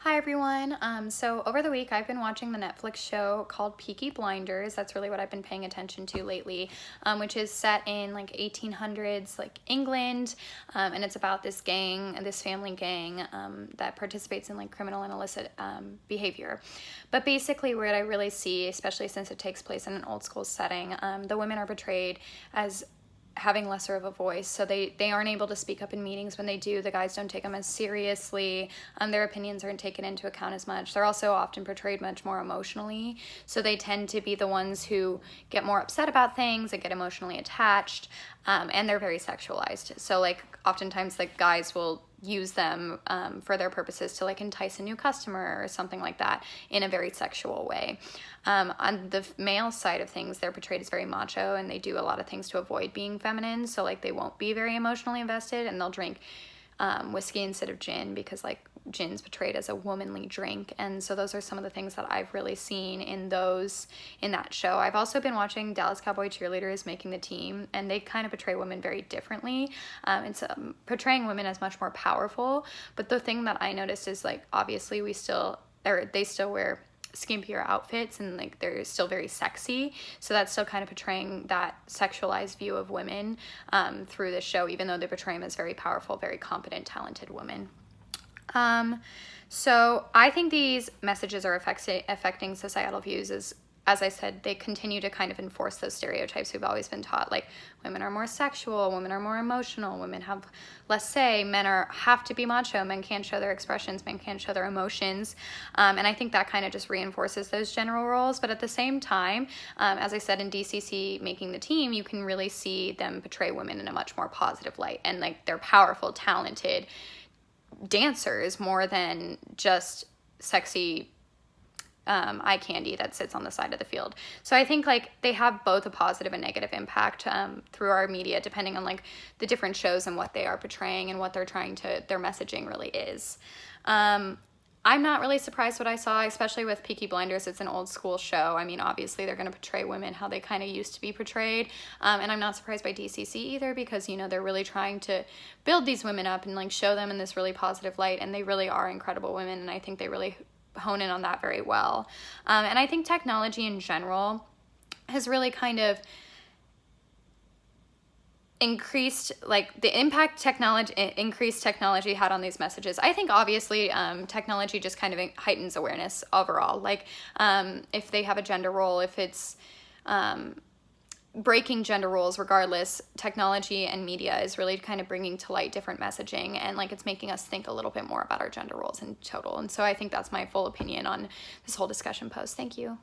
Hi everyone. So over the week I've been watching the Netflix show called Peaky Blinders. That's really what I've been paying attention to lately, which is set in like 1800s like England, and it's about this gang, this family gang that participates in like criminal and illicit behavior. But basically what I really see, especially since it takes place in an old school setting, the women are portrayed as having lesser of a voice, so they aren't able to speak up in meetings. When they do, the guys don't take them as seriously. Their opinions aren't taken into account as much. They're also often portrayed much more emotionally, so they tend to be the ones who get more upset about things and get emotionally attached, and they're very sexualized. So like oftentimes the guys will use them for their purposes to like entice a new customer or something like that in a very sexual way. On the male side of things, they're portrayed as very macho, and they do a lot of things to avoid being feminine. So like they won't be very emotionally invested, and they'll drink whiskey instead of gin, because like gin's portrayed as a womanly drink. And so those are some of the things that I've really seen in that show. I've also been watching Dallas Cowboy Cheerleaders Making the Team, and they kind of portray women very differently. It's portraying women as much more powerful. But the thing that I noticed is like obviously they still wear skimpier outfits, and like they're still very sexy, so that's still kind of portraying that sexualized view of women through the show, even though they portray them as very powerful, very competent, talented women. So I think these messages are affecting societal views as I said, they continue to kind of enforce those stereotypes we've always been taught, like women are more sexual, women are more emotional, women have less say, men have to be macho, men can't show their expressions, men can't show their emotions. And I think that kind of just reinforces those general roles. But at the same time, as I said, in DCC Making the Team, you can really see them portray women in a much more positive light, and like they're powerful, talented dancers more than just sexy eye candy that sits on the side of the field. So I think like they have both a positive and negative impact through our media, depending on like the different shows and what they are portraying and what their messaging really is. I'm not really surprised what I saw, especially with Peaky Blinders. It's an old school show. I mean, obviously they're going to portray women how they kind of used to be portrayed. And I'm not surprised by DCC either, because, you know, they're really trying to build these women up and like show them in this really positive light. And they really are incredible women. And I think they really hone in on that very well. And I think technology in general has really kind of increased like the impact increased technology had on these messages. I think obviously technology just kind of heightens awareness overall. Like if they have a gender role, if it's breaking gender roles, regardless, technology and media is really kind of bringing to light different messaging, and like it's making us think a little bit more about our gender roles in total. And so I think that's my full opinion on this whole discussion post. Thank you.